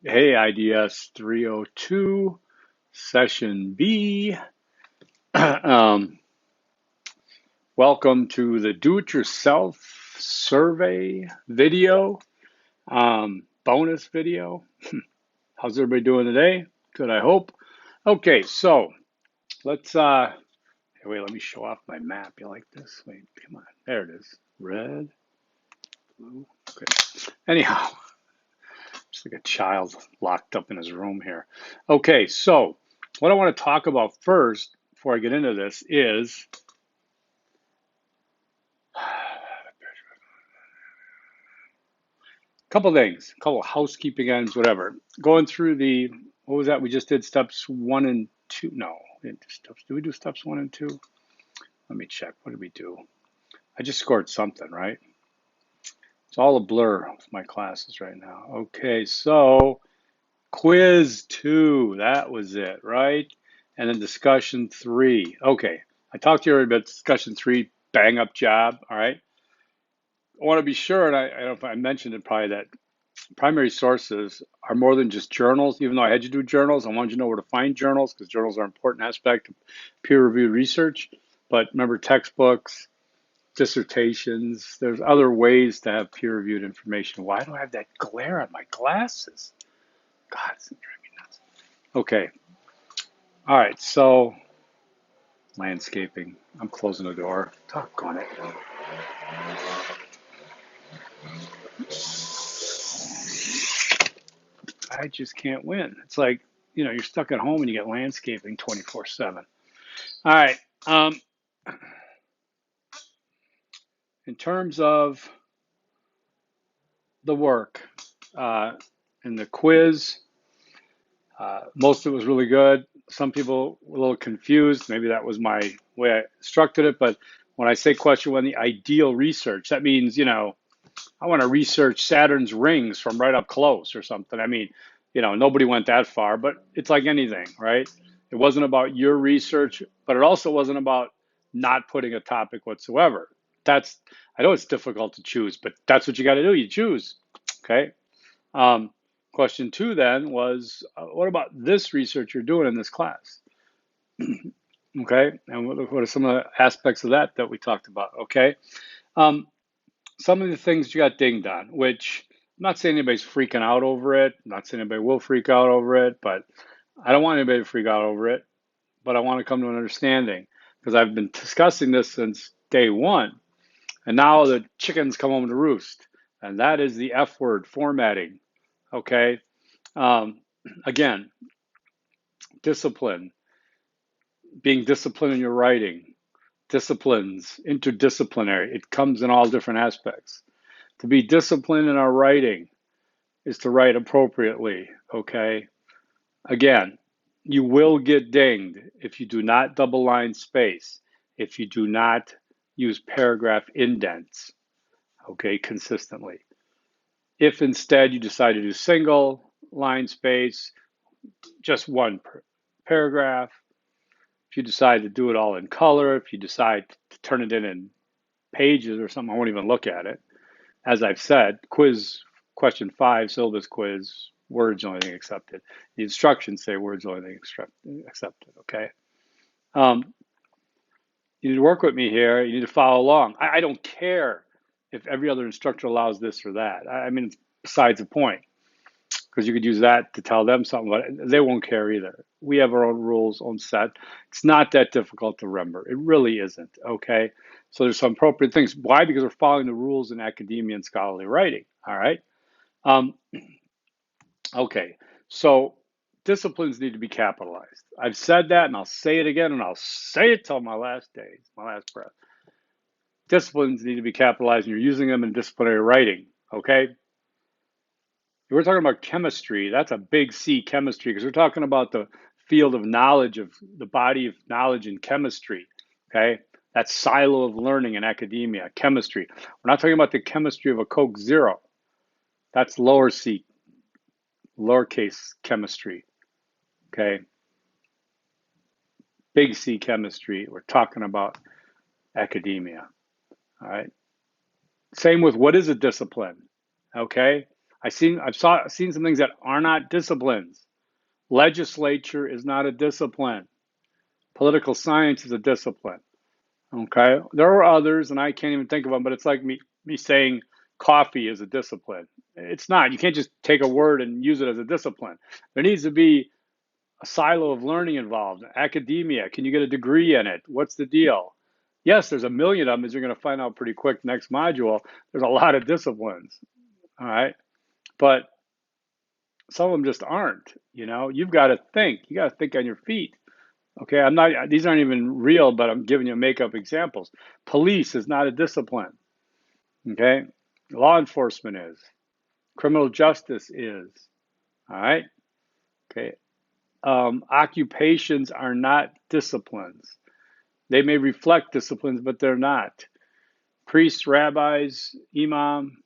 Hey, IDS 302, session B. um, Welcome to the Do-It-Yourself survey video, bonus video. How's everybody doing today? Good, I hope. Okay, so let's, hey, wait, let me show off my map. You like this? Wait, come on. There it is. Red, blue, okay. Anyhow, just like a child locked up in his room here. Okay, so what I want to talk about first before I get into this is a couple things, a couple housekeeping items, whatever. Going through the, what was that? We just did steps 1 and 2. No, we didn't do steps. Did we do steps 1 and 2? Let me check. What did we do? I just scored something, right? It's all a blur with my classes right now. Okay, so quiz 2, that was it, right? And then discussion 3. Okay, I talked to you already about discussion 3, bang up job, all right? I want to be sure, and I don't know if I mentioned it probably, that primary sources are more than just journals. Even though I had you do journals, I wanted you to know where to find journals because journals are an important aspect of peer-reviewed research. But remember, textbooks, dissertations, there's other ways to have peer-reviewed information. Why do I have that glare on my glasses? God, it's driving me nuts. Okay, all right, so landscaping. I'm closing the door. Doggone it. I just can't win. It's like, you're stuck at home and you get landscaping 24/7. All right. In terms of the work uh, in the quiz, most of it was really good. Some people were a little confused. Maybe that was my way I structured it. But when I say question one, the ideal research, that means, I want to research Saturn's rings from right up close or something. I mean, nobody went that far, but it's like anything, right? It wasn't about your research, but it also wasn't about not putting a topic whatsoever. That's, I know it's difficult to choose, but that's what you got to do. You choose, okay? Um, Question 2 then was, what about this research you're doing in this class? Okay, and what are some of the aspects of that we talked about? Okay, um, some of the things you got dinged on, which I'm not saying anybody's freaking out over it. I'm not saying anybody will freak out over it, but I don't want anybody to freak out over it. But I want to come to an understanding because I've been discussing this since day one, and now the chickens come home to roost, and that is the F word, formatting. Okay, um, again, discipline, being disciplined in your writing, disciplines, interdisciplinary. It comes in all different aspects. To be disciplined in our writing is to write appropriately, okay? Again, you will get dinged if you do not double line space, if you do not use paragraph indents, okay, consistently. If instead you decide to do single line space, just one paragraph, if you decide to do it all in color, if you decide to turn it in pages or something, I won't even look at it. As I've said, quiz question 5, syllabus quiz, words only thing accepted. The instructions say words only thing accepted, okay? Um, you need to work with me here. You need to follow along. I don't care if every other instructor allows this or that. I mean, it's besides the point because you could use that to tell them something, but they won't care either. We have our own rules, own set. It's not that difficult to remember. It really isn't, okay? So there's some appropriate things. Why? Because we're following the rules in academia and scholarly writing, all right? Um, okay, so disciplines need to be capitalized. I've said that and I'll say it again and I'll say it till my last days, my last breath. Disciplines need to be capitalized and you're using them in disciplinary writing, okay? We're talking about chemistry. That's a big C, chemistry, because we're talking about the field of knowledge, of the body of knowledge in chemistry. Okay, that silo of learning in academia, chemistry. We're not talking about the chemistry of a Coke Zero. That's lower C, lowercase chemistry. Okay, big C chemistry. We're talking about academia. All right. Same with what is a discipline. Okay, I've seen some things that are not disciplines. Legislature is not a discipline. Political science is a discipline. Okay, there are others, and I can't even think of them. But it's like me saying coffee is a discipline. It's not. You can't just take a word and use it as a discipline. There needs to be a silo of learning involved. Academia, can you get a degree in it? What's the deal? Yes, there's a million of them, as you're going to find out pretty quick next module. There's a lot of disciplines. All right, but some of them just aren't. You've got to think. You got to think on your feet. Okay, I'm not. These aren't even real, but I'm giving you make-up examples. Police is not a discipline. Okay, law enforcement is. Criminal justice is. All right. Okay. Occupations are not disciplines. They may reflect disciplines, but they're not. Priests, rabbis, imam,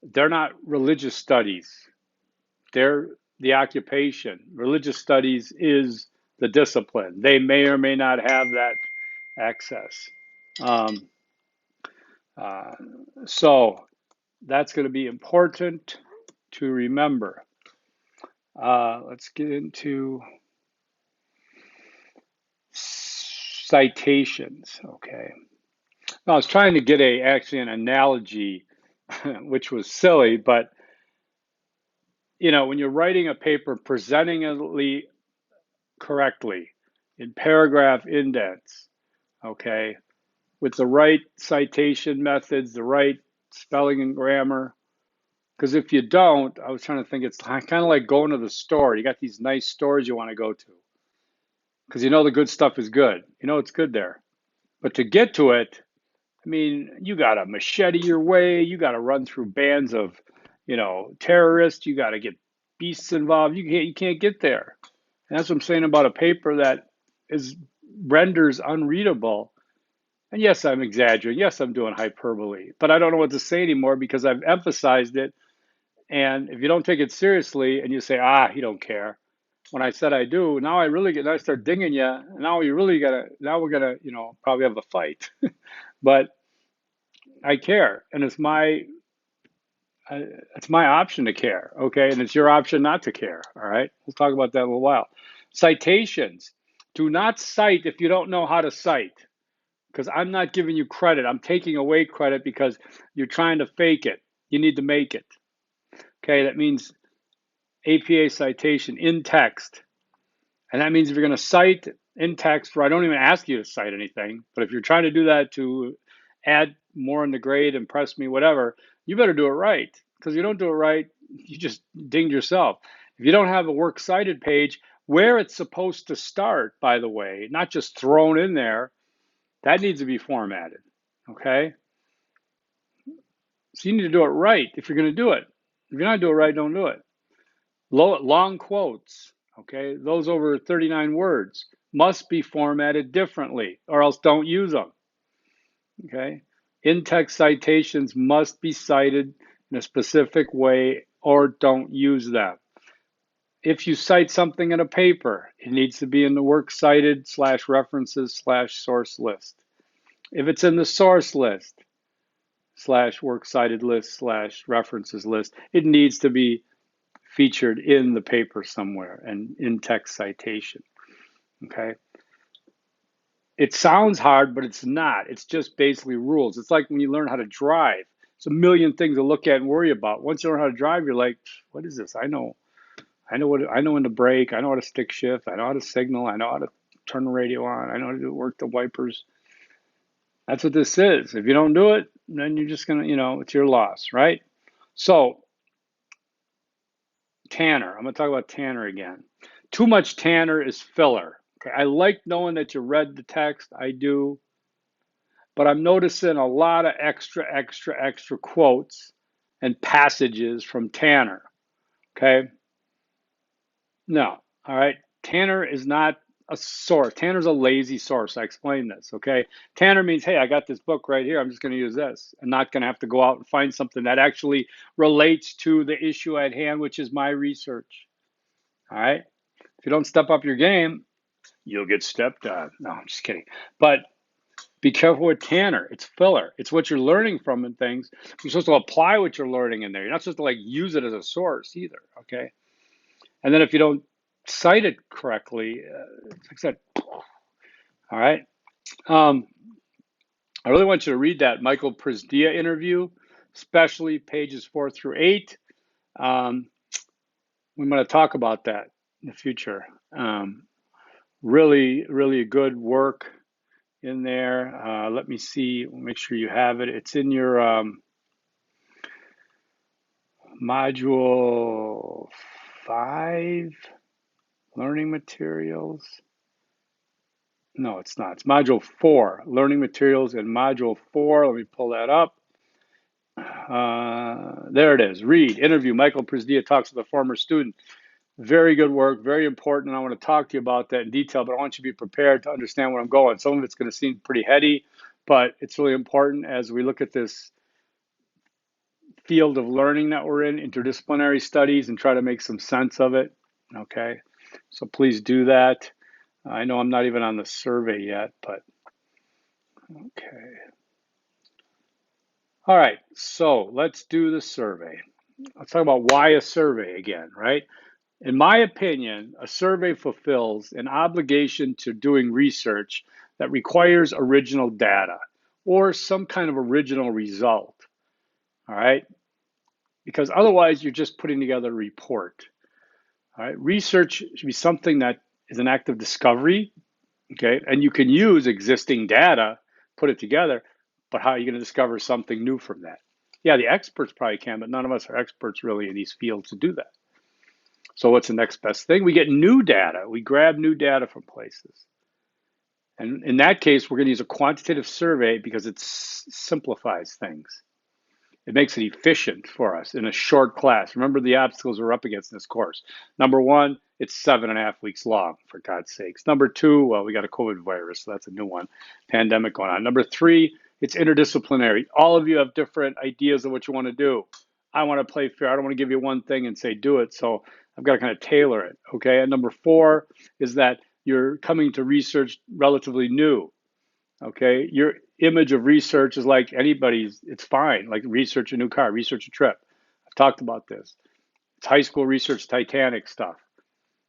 they're not religious studies. They're the occupation. Religious studies is the discipline. They may or may not have that access. Um, uh, so that's going to be important to remember. Let's get into citations. Okay. I was trying to get actually an analogy, which was silly, but when you're writing a paper, presenting it correctly in paragraph indents, okay, with the right citation methods, the right spelling and grammar. Because if you don't, I was trying to think, it's kind of like going to the store. You got these nice stores you want to go to because the good stuff is good. It's good there. But to get to it, I mean, you got to machete your way. You got to run through bands of, terrorists. You got to get beasts involved. You can't get there. And that's what I'm saying about a paper that renders unreadable. And yes, I'm exaggerating. Yes, I'm doing hyperbole, but I don't know what to say anymore because I've emphasized it. And if you don't take it seriously and you say, you don't care. When I said I do, now I start dinging you. And now we're gonna, probably have a fight. But I care, and it's my option to care, okay? And it's your option not to care, all right? We'll talk about that in a little while. Citations. Do not cite if you don't know how to cite, because I'm not giving you credit. I'm taking away credit because you're trying to fake it. You need to make it, okay? That means APA citation in text. And that means if you're going to cite in text, where I don't even ask you to cite anything, but if you're trying to do that to add more in the grade, impress me, whatever, you better do it right. Because if you don't do it right, you just dinged yourself. If you don't have a works cited page where it's supposed to start, by the way, not just thrown in there, that needs to be formatted. Okay? So you need to do it right if you're going to do it. If you're not doing it right, don't do it. Long quotes, okay, those over 39 words must be formatted differently or else don't use them. Okay, in-text citations must be cited in a specific way or don't use them. If you cite something in a paper, it needs to be in the works cited /references /source list. If it's in the source list /works cited list /references list, it needs to be featured in the paper somewhere and in-text citation. Okay. It sounds hard, but it's not. It's just basically rules. It's like when you learn how to drive. It's a million things to look at and worry about. Once you learn how to drive, you're like, what is this? I know when to brake. I know how to stick shift. I know how to signal. I know how to turn the radio on. I know how to work the wipers. That's what this is. If you don't do it, then you're just gonna, it's your loss, right? So Tanner, I'm gonna talk about Tanner again. Too much Tanner is filler. Okay, I like knowing that you read the text. I do. But I'm noticing a lot of extra quotes and passages from Tanner. Okay? No. All right. Tanner is not a source. Tanner's a lazy source. I explained this. Okay? Tanner means, hey, I got this book right here. I'm just going to use this. I'm not going to have to go out and find something that actually relates to the issue at hand, which is my research. All right? If you don't step up your game, you'll get stepped on. No, I'm just kidding. But Be careful with Tanner. It's filler. It's what you're learning from and things. You're supposed to apply what you're learning in there. You're not supposed to like use it as a source either. Okay. And then if you don't cite it correctly, it's like I said, all right. Um, I really want you to read that Michael Prisdia interview, especially pages 4 through 8. We want to talk about that in the future. Really, really good work in there. Let me see, make sure you have it. It's in your module 5, learning materials. No, it's not. It's module 4, learning materials in module 4. Let me pull that up. There it is. Read, interview. Michael Prisdia talks with a former student. Very good work, very important, and I want to talk to you about that in detail, but I want you to be prepared to understand where I'm going. Some of it's going to seem pretty heady, but it's really important as we look at this field of learning that we're in, interdisciplinary studies, and try to make some sense of it, okay? So please do that. I know I'm not even on the survey yet, but okay. All right, so let's do the survey. Let's talk about why a survey again, right? In my opinion, a survey fulfills an obligation to doing research that requires original data or some kind of original result, all right? Because otherwise you're just putting together a report, all right? Research should be something that is an act of discovery, okay? And you can use existing data, put it together, but how are you going to discover something new from that? Yeah, the experts probably can, but none of us are experts really in these fields to do that. So what's the next best thing? We get new data. We grab new data from places. And in that case, we're going to use a quantitative survey because it simplifies things. It makes it efficient for us in a short class. Remember the obstacles we're up against in this course. Number one, it's 7.5 weeks long, for God's sakes. Number two, well, we got a COVID virus, so that's a new one, pandemic going on. Number three, it's interdisciplinary. All of you have different ideas of what you want to do. I want to play fair. I don't want to give you one thing and say do it. So I've got to kind of tailor it. Okay. And number four is that you're coming to research relatively new. Okay. Your image of research is like anybody's, it's fine. Like research a new car, research a trip. I've talked about this. It's high school research, Titanic stuff.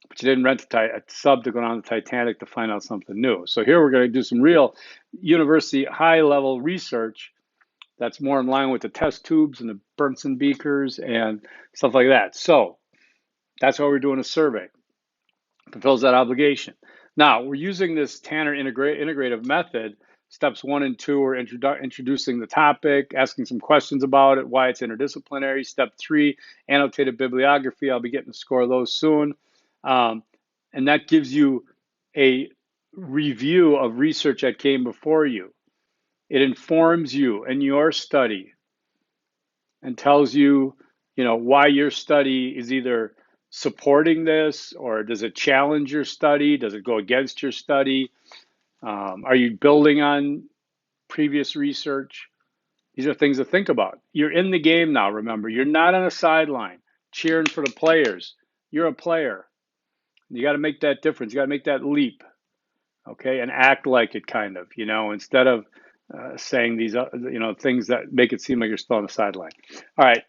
But you didn't rent a sub to go on the Titanic to find out something new. So here we're going to do some real university high level research that's more in line with the test tubes and the Bernsen beakers and stuff like that. So that's why we're doing a survey. It fulfills that obligation. Now, we're using this Tanner integrative method. Steps 1 and 2 are introducing the topic, asking some questions about it, why it's interdisciplinary. Step 3, annotated bibliography. I'll be getting a score of those soon. And that gives you a review of research that came before you. It informs you in your study and tells you, why your study is either supporting this or does it challenge your study? Does it go against your study? Are you building on previous research? These are things to think about. You're in the game now, remember. You're not on a sideline cheering for the players. You're a player. You got to make that difference. You got to make that leap, okay, and act like it kind of, instead of saying these, things that make it seem like you're still on the sideline. All right.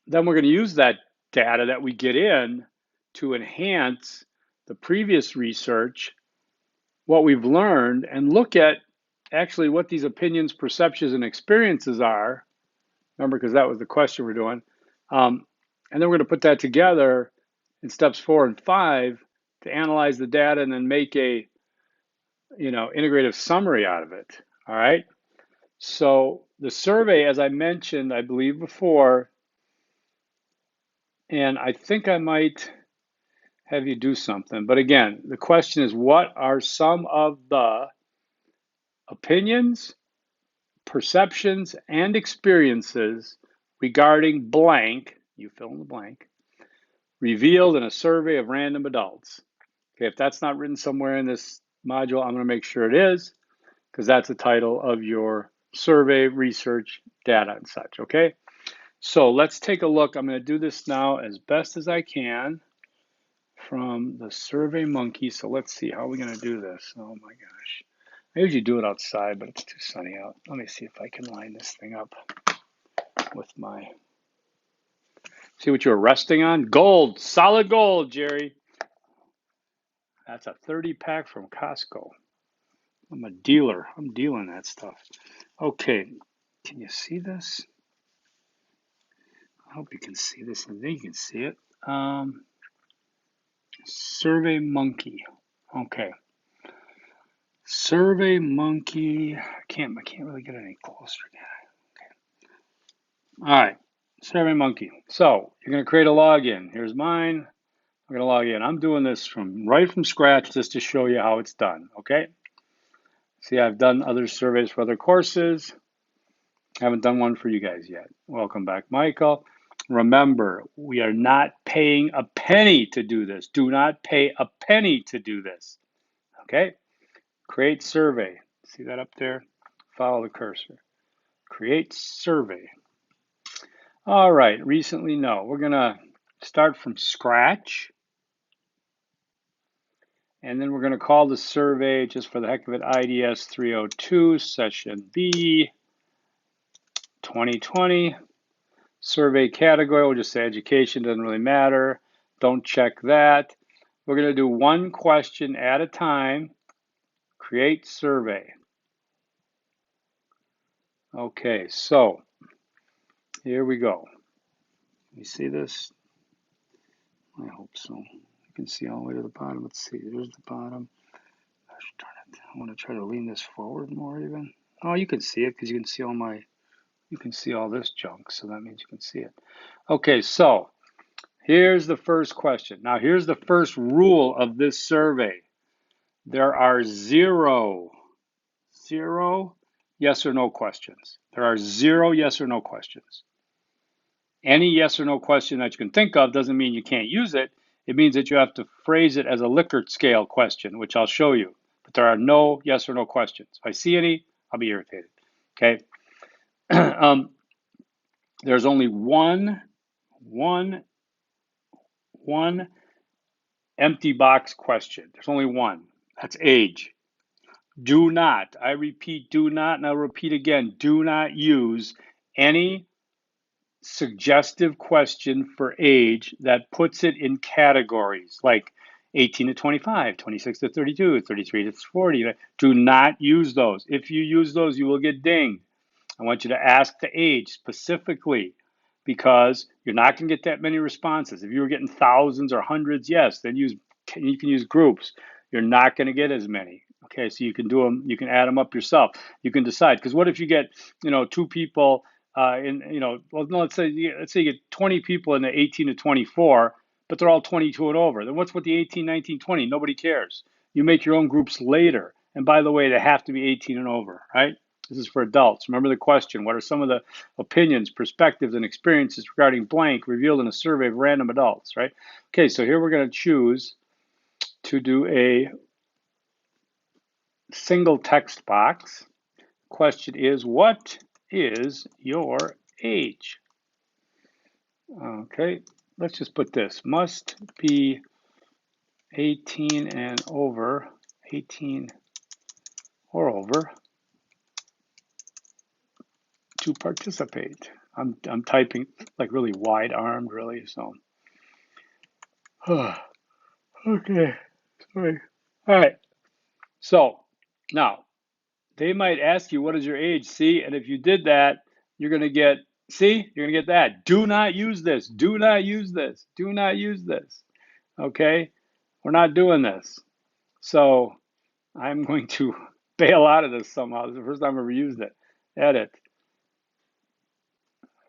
Then we're going to use that data that we get in to enhance the previous research, what we've learned, and look at actually what these opinions, perceptions, and experiences are. Remember, because that was the question we're doing. And then we're going to put that together in steps 4 and 5 to analyze the data and then make a, integrative summary out of it. All right. So the survey, as I mentioned, I believe before, and I think I might have you do something. But again, the question is, what are some of the opinions, perceptions, and experiences regarding blank, you fill in the blank, revealed in a survey of random adults? Okay, if that's not written somewhere in this module, I'm going to make sure it is, because that's the title of your survey, research, data, and such, okay? So let's take a look. I'm going to do this now as best as I can from the Survey Monkey. So let's see, how are we going to do this? Oh my gosh. I usually do it outside, but it's too sunny out. Let me see if I can line this thing up with my, see what you're resting on? Gold, solid gold, Jerry. That's a 30 pack from Costco. I'm a dealer. I'm dealing that stuff. Okay, can you see this? I hope you can see this. I think you can see it. Survey Monkey. Okay. Survey Monkey. I can't really get any closer. Okay. All right. Survey Monkey. So you're gonna create a login. Here's mine. I'm gonna log in. I'm doing this right from scratch just to show you how it's done. Okay. See, I've done other surveys for other courses. I haven't done one for you guys yet. Welcome back, Michael. Remember, we are not paying a penny to do this. Do not pay a penny to do this. Okay? Create survey. See that up there? Follow the cursor. Create survey. All right, recently, no. We're going to start from scratch. And then we're going to call the survey, just for the heck of it, IDS 302, session B, 2020. Survey category, we'll just say education, doesn't really matter. Don't check that. We're going to do one question at a time. Create survey. Okay, so here we go. You see this? I hope so. You can see all the way to the bottom. Let's see. There's the bottom. Gosh darn it. I want to try to lean this forward more even. Oh, you can see it because you can see you can see all this junk. So that means you can see it. Okay, so here's the first question. Now, here's the first rule of this survey. There are zero yes or no questions. There are 0 yes or no questions. Any yes or no question that you can think of doesn't mean you can't use it. It means that you have to phrase it as a Likert scale question, which I'll show you. But there are no yes or no questions. If I see any, I'll be irritated. Okay. There's only one empty box question. There's only one. That's age. Do not, I repeat, do not, and I'll repeat again, do not use any suggestive question for age that puts it in categories like 18 to 25, 26 to 32, 33 to 40. Do not use those. If you use those, you will get dinged. I want you to ask the age specifically because you're not going to get that many responses. If you were getting thousands or hundreds, yes, then you can use groups. You're not going to get as many. Okay, so you can do them. You can add them up yourself. You can decide. Because what if you get, 2 people well, no, let's say you get 20 people in the 18 to 24, but they're all 22 and over. Then what's with the 18, 19, 20? Nobody cares. You make your own groups later. And by the way, they have to be 18 and over, right? This is for adults. Remember the question, what are some of the opinions, perspectives, and experiences regarding blank revealed in a survey of random adults, right? Okay, so here we're going to choose to do a single text box. Question is, what is your age? Okay, let's just put this. Must be 18 and over, 18 or over to participate. I'm typing like really wide armed, really, so. Okay, sorry. All right, so now they might ask you, what is your age? See, and if you did that, you're going to get, you're going to get that. Do not use this. Do not use this. Do not use this. Okay, we're not doing this. So I'm going to bail out of this somehow. This is the first time I've ever used it. Edit.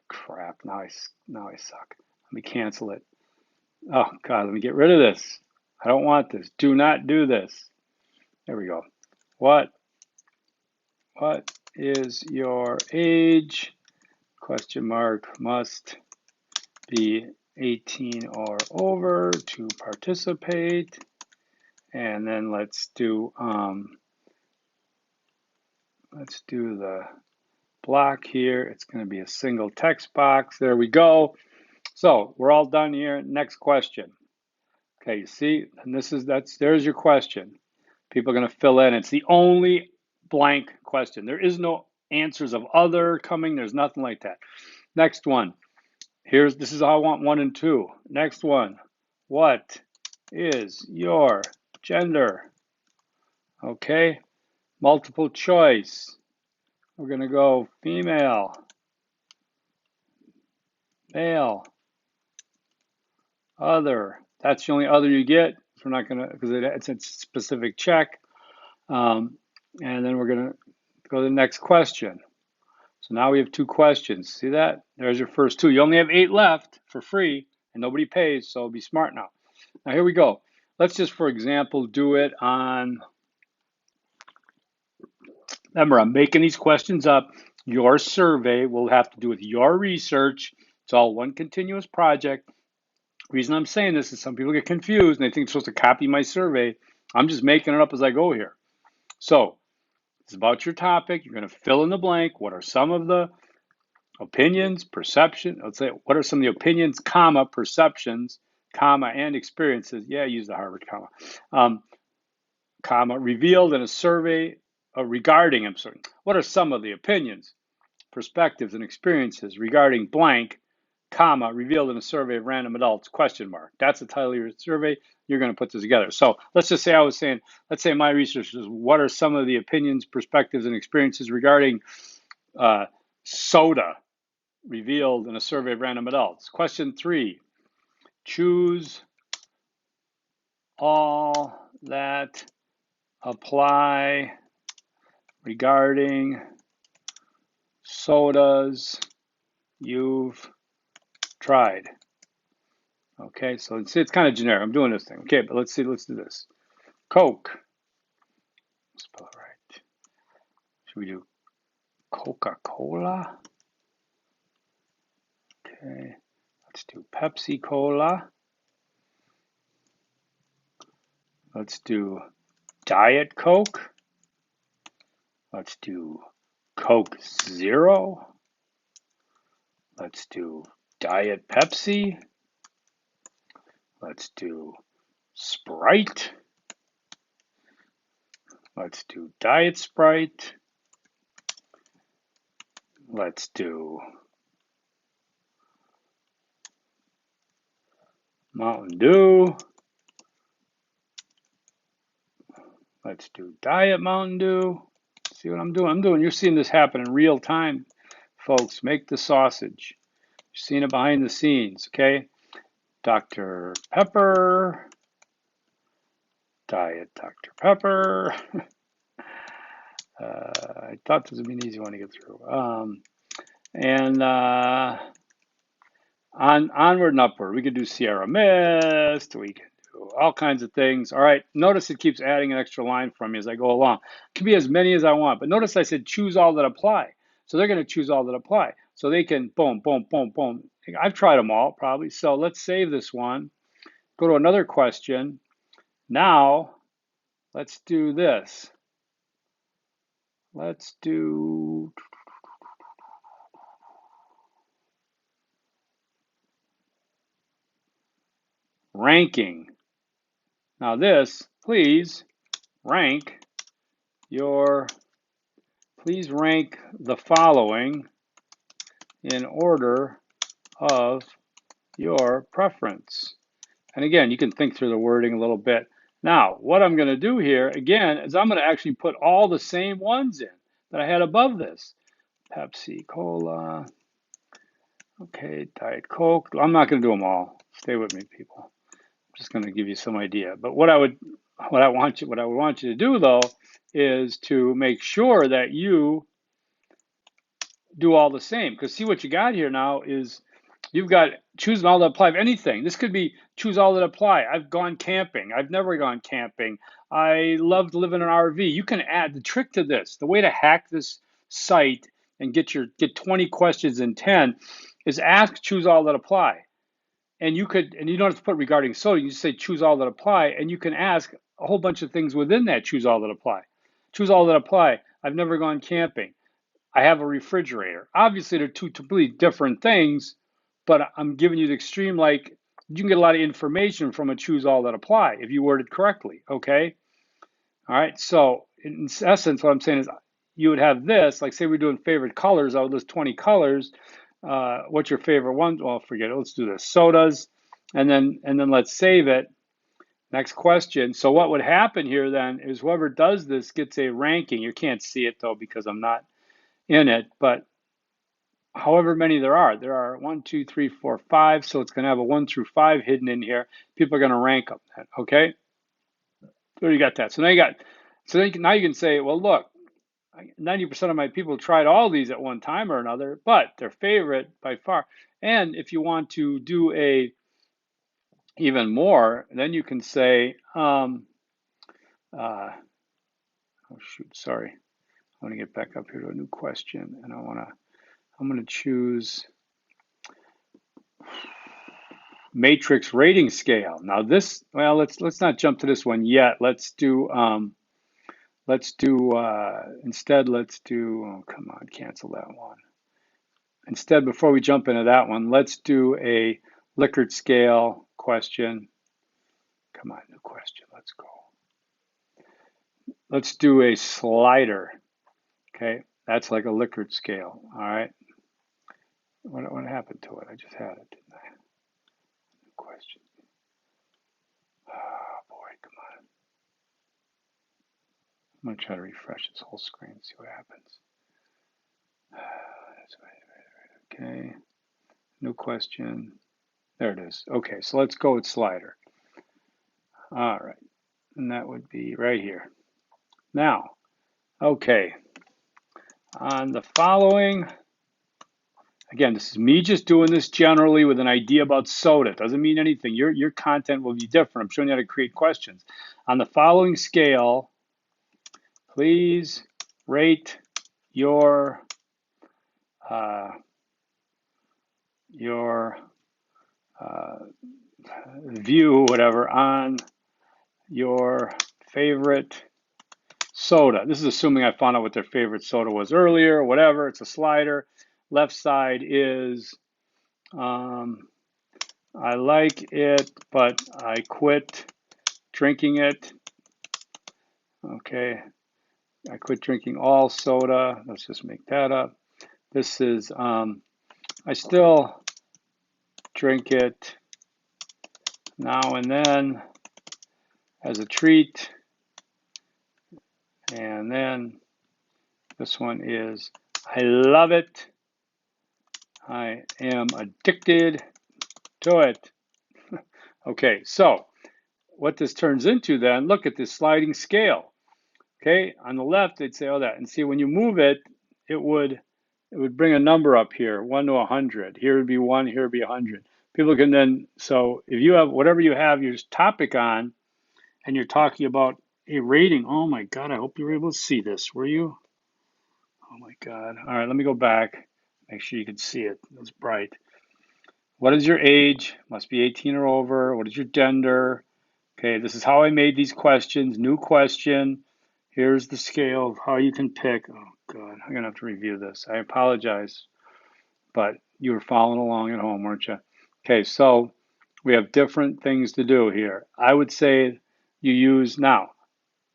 Crap, now I suck. Let me cancel it. Oh, God, let me get rid of this. I don't want this. Do not do this. There we go. What is your age? Question mark, must be 18 or over to participate. And then let's do the block here. It's going to be a single text box. There we go. So we're all done here. Next question. Okay, you see, and there's your question. People are going to fill in. It's the only blank question. There is no answers of other coming. There's nothing like that. Next one. This is how I want 1 and 2. Next one. What is your gender? Okay. Multiple choice. We're going to go female, male, other. That's the only other you get. So we're not going to, because it's a specific check. And then we're going to go to the next question. So now we have 2 questions. See that? There's your first 2. You only have 8 left for free, and nobody pays, so be smart now. Now here we go. Let's just, for example, do it on, remember, I'm making these questions up. Your survey will have to do with your research. It's all one continuous project. The reason I'm saying this is some people get confused and they think they're supposed to copy my survey. I'm just making it up as I go here. So it's about your topic. You're going to fill in the blank. What are some of the opinions, perception? Let's say, what are some of the opinions, comma, perceptions, comma, and experiences? Yeah, use the Harvard comma. Comma, revealed in a survey regarding, I'm sorry, what are some of the opinions, perspectives, and experiences regarding blank, comma, revealed in a survey of random adults, question mark. That's the title of your survey. You're going to put this together. So let's just say let's say my research is, what are some of the opinions, perspectives, and experiences regarding soda revealed in a survey of random adults? Question 3, choose all that apply regarding sodas you've tried. Okay, so it's kind of generic. I'm doing this thing. Okay, but let's do this. Coke. Spell it right. Should we do Coca-Cola? Okay, let's do Pepsi-Cola. Let's do Diet Coke. Let's do Coke Zero. Let's do Diet Pepsi. Let's do Sprite. Let's do Diet Sprite. Let's do Mountain Dew. Let's do Diet Mountain Dew. See what I'm doing? You're seeing this happen in real time, folks. Make the sausage. You're seeing it behind the scenes, okay? Dr. Pepper. Diet Dr. Pepper. I thought this would be an easy one to get through. Onward and upward. We could do Sierra Mist. We can do all kinds of things. All right. Notice it keeps adding an extra line from me as I go along. It can be as many as I want. But notice I said choose all that apply. So they're going to choose all that apply. So they can boom, boom, boom, boom. I've tried them all probably. So let's save this one. Go to another question. Now, let's do this. Let's do ranking. Now this, please rank the following in order of your preference. And again, you can think through the wording a little bit. Now, what I'm going to do here, again, is I'm going to actually put all the same ones in that I had above this. Pepsi, Cola, okay, Diet Coke. I'm not going to do them all. Stay with me, people. I'm just going to give you some idea. But what I would want you to do, though, is to make sure that you do all the same. Because see what you got here now is you've got choosing all that apply of anything. This could be choose all that apply. I've gone camping. I've never gone camping. I love to live in an RV. You can add the trick to this. The way to hack this site and get 20 questions in 10 is ask choose all that apply. And you don't have to put regarding soda. You just say choose all that apply, and you can ask a whole bunch of things within that choose all that apply. Choose all that apply. I've never gone camping. I have a refrigerator. Obviously, they're two completely different things, but I'm giving you the extreme, like You can get a lot of information from a choose all that apply if you word it correctly, okay? All right, so in essence, what I'm saying is you would have this, like say we're doing favorite colors, I would list 20 colors. What's your favorite one? Well, forget it, let's do this. Sodas, and then let's save it. Next question. So what would happen here then is whoever does this gets a ranking. You can't see it though because I'm not in it, but however many there are 1, 2, 3, 4, 5. So it's going to have a 1 through 5 hidden in here. People are going to rank them. Okay. So you got that. So now you got. So then now you can say, well, look, 90% of my people tried all these at one time or another, but their favorite by far. And if you want to do a even more, then you can say, oh shoot, sorry. I want to get back up here to a new question, and I'm going to choose matrix rating scale. Now this, well, let's not jump to this one yet. Instead, let's do, oh, come on, cancel that one. Instead, before we jump into that one, let's do a Likert scale question. Come on, new question, let's go. Let's do a slider, okay? That's like a Likert scale, all right? What happened to it? I just had it, didn't I? New question. Oh boy, come on. I'm gonna try to refresh this whole screen, see what happens. Okay, new question. There it is. Okay, so let's go with slider. All right, and that would be right here. Now, okay, on the following, again, this is me just doing this generally with an idea about soda. It doesn't mean anything. Your content will be different. I'm showing you how to create questions. On the following scale, please rate your view, whatever, on your favorite soda. This is assuming I found out what their favorite soda was earlier, whatever. It's a slider. Left side is I like it, but I quit drinking it. Okay, I quit drinking all soda. Let's just make that up. This is I still drink it now and then as a treat. And then this one is I love it. I am addicted to it. Okay, so what this turns into then, look at this sliding scale. Okay, on the left, they'd say, oh, that. And see, when you move it, it would bring a number up here, 1 to 100. Here would be 1, here would be 100. People can then, so if you have whatever you have your topic on, and you're talking about a rating, oh my God, I hope you were able to see this. Were you? Oh my God. All right, let me go back. Make sure you can see it. It was bright. What is your age? Must be 18 or over. What is your gender? Okay, this is how I made these questions. New question. Here's the scale of how you can pick. Oh God, I'm gonna have to review this. I apologize, but you were following along at home, weren't you? Okay, so we have different things to do here. I would say you use now.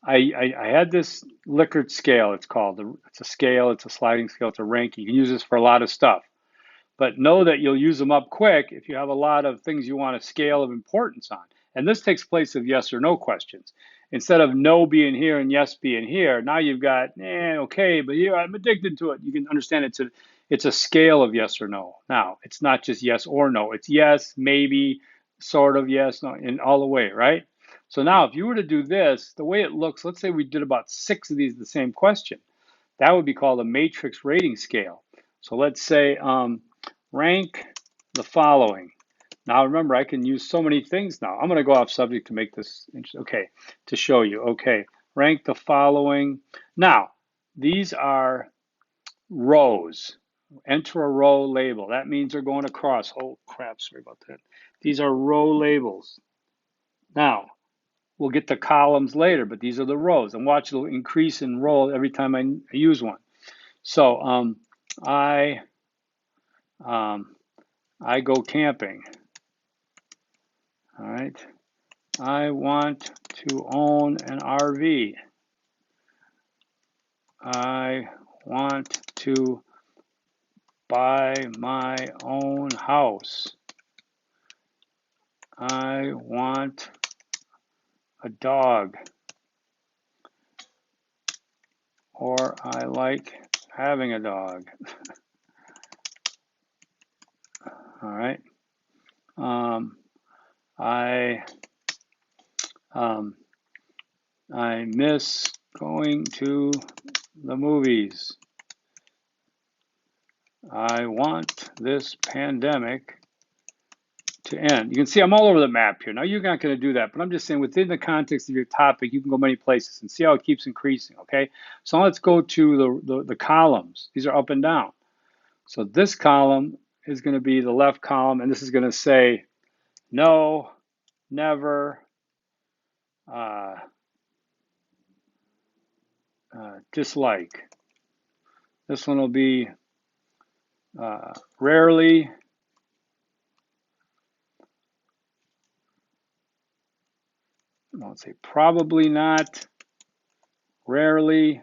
I had this Likert scale. It's called. It's a scale. It's a sliding scale. It's a ranking. You can use this for a lot of stuff. But know that you'll use them up quick if you have a lot of things you want a scale of importance on. And this takes place of yes or no questions. Instead of no being here and yes being here, now you've got, okay, but here I'm addicted to it. You can understand it's a scale of yes or no. Now, it's not just yes or no. It's yes, maybe, sort of, yes, no, and all the way, right? So now if you were to do this, the way it looks, let's say we did about 6 of these the same question. That would be called a matrix rating scale. So let's say, rank the following. Now remember, I can use so many things now. I'm going to go off subject to make this interesting. Okay, to show you. Okay, rank the following. Now, these are rows. Enter a row label. That means they're going across. Oh crap, sorry about that. These are row labels. Now, we'll get the columns later, but these are the rows. And watch, it'll increase in row every time I use one. So I go camping. All right. I want to own an RV. I want to buy my own house. I want a dog. Or I like having a dog. All right. I I miss going to the movies. I want this pandemic to end. You can see I'm all over the map here. Now you're not going to do that, but I'm just saying within the context of your topic, you can go many places and see how it keeps increasing. Okay. So let's go to the columns. These are up and down. So this column is going to be the left column, and this is going to say no, never, uh, dislike. This one will be rarely, I won't say probably not, rarely.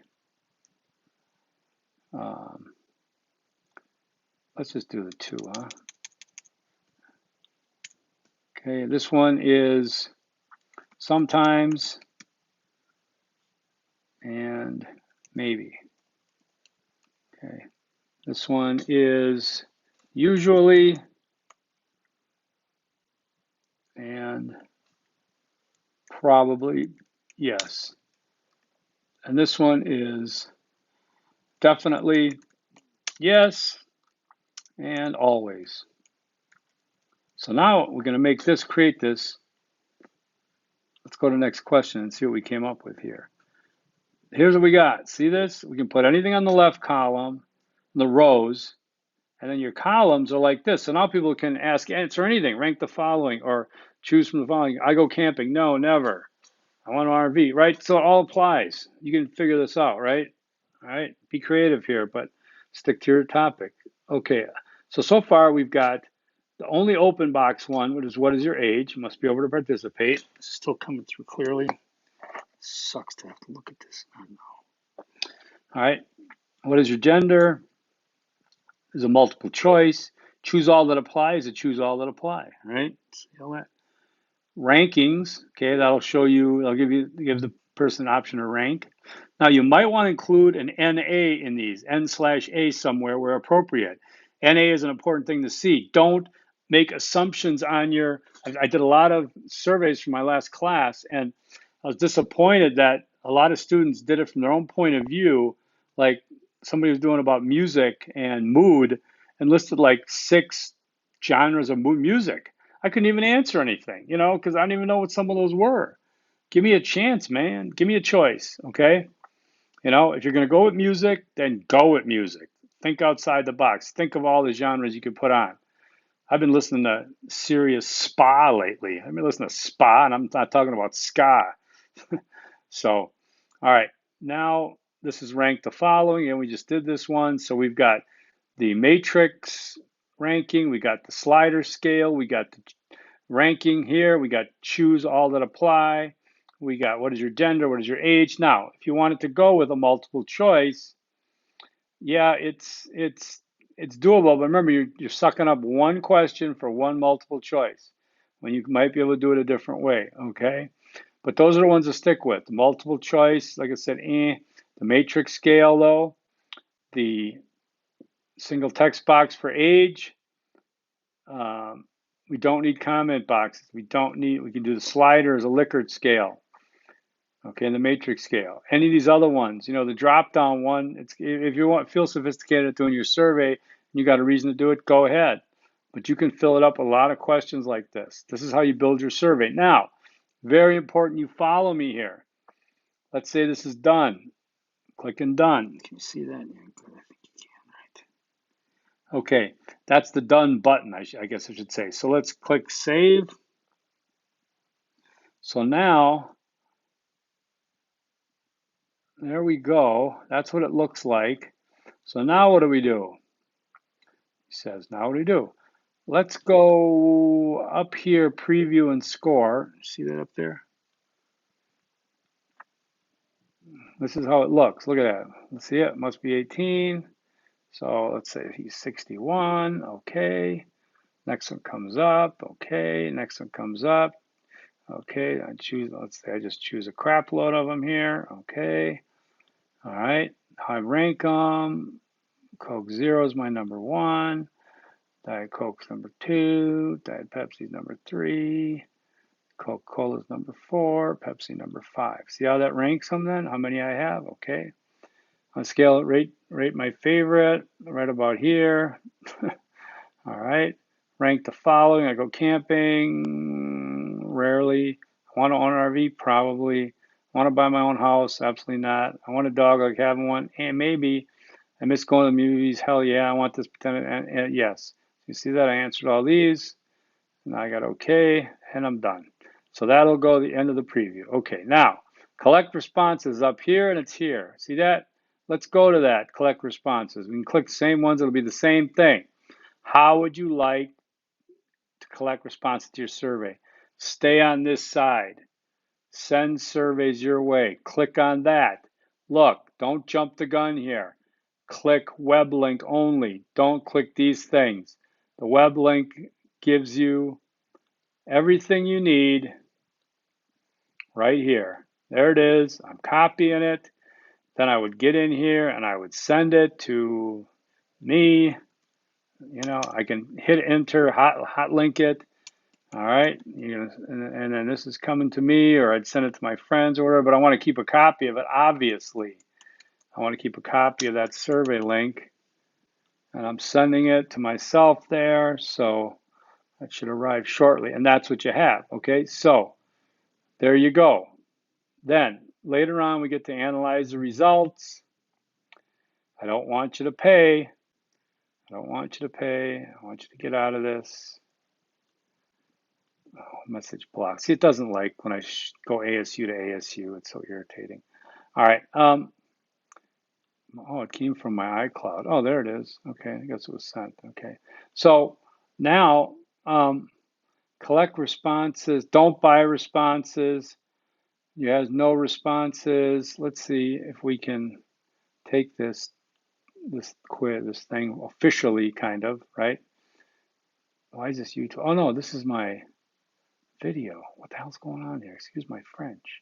Let's just do the two, huh? Okay, this one is sometimes and maybe. Okay, this one is usually and probably yes. And this one is definitely yes and always. So now we're going to make this, create this. Let's go to the next question and see what we came up with here. Here's what we got. See this? We can put anything on the left column, the rows, and then your columns are like this. So now people can answer anything, rank the following, or choose from the following. I go camping. No, never. I want an RV, right? So it all applies. You can figure this out, right? All right. Be creative here, but stick to your topic. Okay. So far we've got the only open box one, which is what is your age? You must be able to participate. It's still coming through clearly. Sucks to have to look at this. I know. All right. What is your gender? There's a multiple choice. Choose all that apply is a choose all that apply, right? See all that? Rankings, okay, that'll show you, that'll give the person an option to rank. Now you might want to include an NA in these, N/A somewhere where appropriate. NA is an important thing to see. Don't make assumptions on I did a lot of surveys for my last class, and I was disappointed that a lot of students did it from their own point of view, like somebody was doing about music and mood and listed like 6 genres of music. I couldn't even answer anything, because I didn't even know what some of those were. Give me a chance, man. Give me a choice, okay? If you're going to go with music, then go with music. Think outside the box. Think of all the genres you could put on. I've been listening to serious spa lately. I've been listening to spa, and I'm not talking about ska. So, all right. Now, this is ranked the following, and we just did this one. So we've got the matrix ranking, we got the slider scale, we got the ranking here, we got choose all that apply, we got what is your gender, what is your age. Now, if you wanted to go with a multiple choice, yeah, it's doable, but remember you're sucking up one question for one multiple choice when you might be able to do it a different way, okay? But those are the ones to stick with. The multiple choice, like I said, the matrix scale though, the single text box for age. We don't need comment boxes. We can do the slider as a Likert scale. Okay, and the matrix scale. Any of these other ones, the drop down one, if you feel sophisticated at doing your survey and you got a reason to do it, go ahead. But you can fill it up with a lot of questions like this. This is how you build your survey. Now, very important you follow me here. Let's say this is done. Clicking done. Can you see that? I think you can, right? Okay, that's the done button, I guess I should say. So let's click save. So now, there we go. That's what it looks like. So now what do we do? He says, now what do we do? Let's go up here, preview and score. See that up there? This is how it looks. Look at that. Let's see it. Must be 18. So let's say he's 61. Okay. Next one comes up. Okay. Next one comes up. Okay. Let's say I just choose a crap load of them here. Okay. All right. I rank them. Coke Zero is my number 1. Diet Coke's number 2. Diet Pepsi's number 3. Coca-Cola's number 4. Pepsi number 5. See how that ranks them then? How many I have? Okay. On a scale, rate my favorite, right about here. All right. Rank the following. I go camping, rarely. I want to own an RV, probably. I want to buy my own house, absolutely not. I want a dog, like having one, and maybe. I miss going to the movies, hell yeah. I want this pretend, and yes. You see that? I answered all these, and I got okay, and I'm done. So that'll go the end of the preview. Okay, now, collect responses up here, and it's here. See that? Let's go to that, collect responses. We can click the same ones, it'll be the same thing. How would you like to collect responses to your survey? Stay on this side. Send surveys your way. Click on that. Look, don't jump the gun here. Click web link only. Don't click these things. The web link gives you everything you need right here. There it is. I'm copying it. Then I would get in here and I would send it to me. You know, I can hit enter, hot link it. All right, and then this is coming to me, or I'd send it to my friends or whatever, but I want to keep a copy of it, obviously. I want to keep a copy of that survey link, and I'm sending it to myself there, so that should arrive shortly, and that's what you have, okay? So there you go. Then later on, we get to analyze the results. I don't want you to pay. I don't want you to pay. I want you to get out of this. Oh, message block. See, it doesn't like when I go ASU to ASU. It's so irritating. All right. Oh, it came from my iCloud. Oh, there it is. Okay, I guess it was sent. Okay. So now collect responses. Don't buy responses. You have no responses. Let's see if we can take this quiz, this thing officially, kind of, right? Why is this YouTube? Oh no, this is my video. What the hell's going on here? Excuse my French.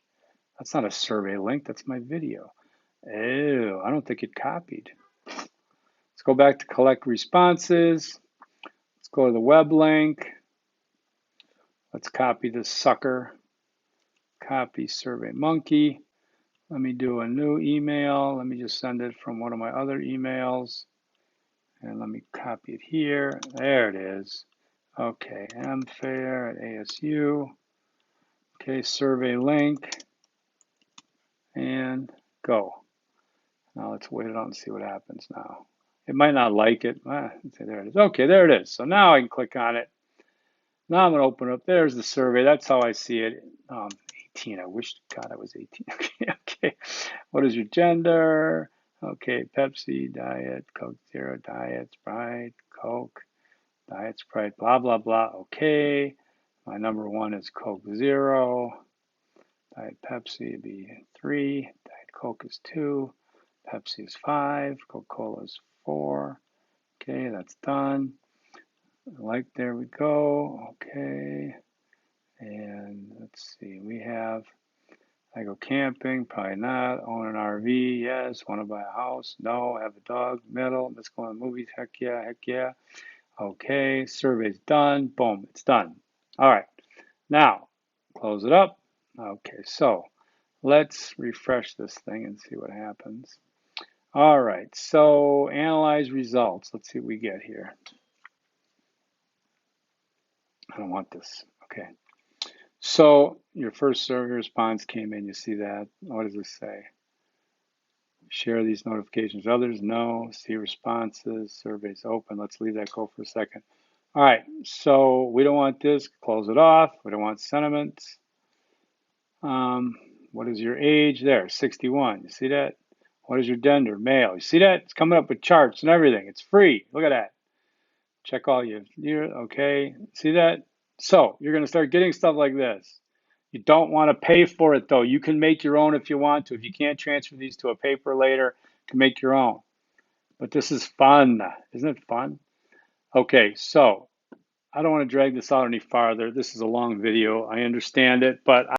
That's not a survey link, that's my video. Oh, I don't think it copied. Let's go back to collect responses. Let's go to the web link. Let's copy this sucker. Copy SurveyMonkey. Let me do a new email. Let me just send it from one of my other emails. And let me copy it here. There it is. Okay, mfair at ASU. Okay, survey link. And go. Now let's wait it out and see what happens now. It might not like it. There it is. Okay, there it is. So now I can click on it. Now I'm going to open it up. There's the survey. That's how I see it. 18. I wish, God, I was 18. Okay. What is your gender? Okay, Pepsi, Diet, Coke Zero, Diet, Sprite, Coke, Diet, Sprite, blah, blah, blah. Okay. My number 1 is Coke Zero. Diet Pepsi would be 3. Diet Coke is 2. Pepsi is 5. Coca-Cola is 4. Okay, that's done. Like, there we go. Okay. And let's see, we have, I go camping, probably not. Own an RV, yes. Want to buy a house? No. Have a dog? Middle. Let's go to the movies, heck yeah, heck yeah. Okay, survey's done. Boom, it's done. All right, now close it up. Okay, so let's refresh this thing and see what happens. All right, so analyze results. Let's see what we get here. I don't want this. Okay. So your first survey response came in. You see that? What does this say? Share these notifications with others? No. See responses. Surveys open. Let's leave that go for a second. All right. So we don't want this. Close it off. We don't want sentiments. What is your age? There, 61. You see that? What is your gender? Male. You see that? It's coming up with charts and everything. It's free. Look at that. Check all your, okay. See that? So you're going to start getting stuff like this. You don't want to pay for it though. You can make your own if you want to. If you can't transfer these to a paper later, you can make your own. But this is fun. Isn't it fun? Okay, so I don't want to drag this out any farther. This is a long video. I understand it, but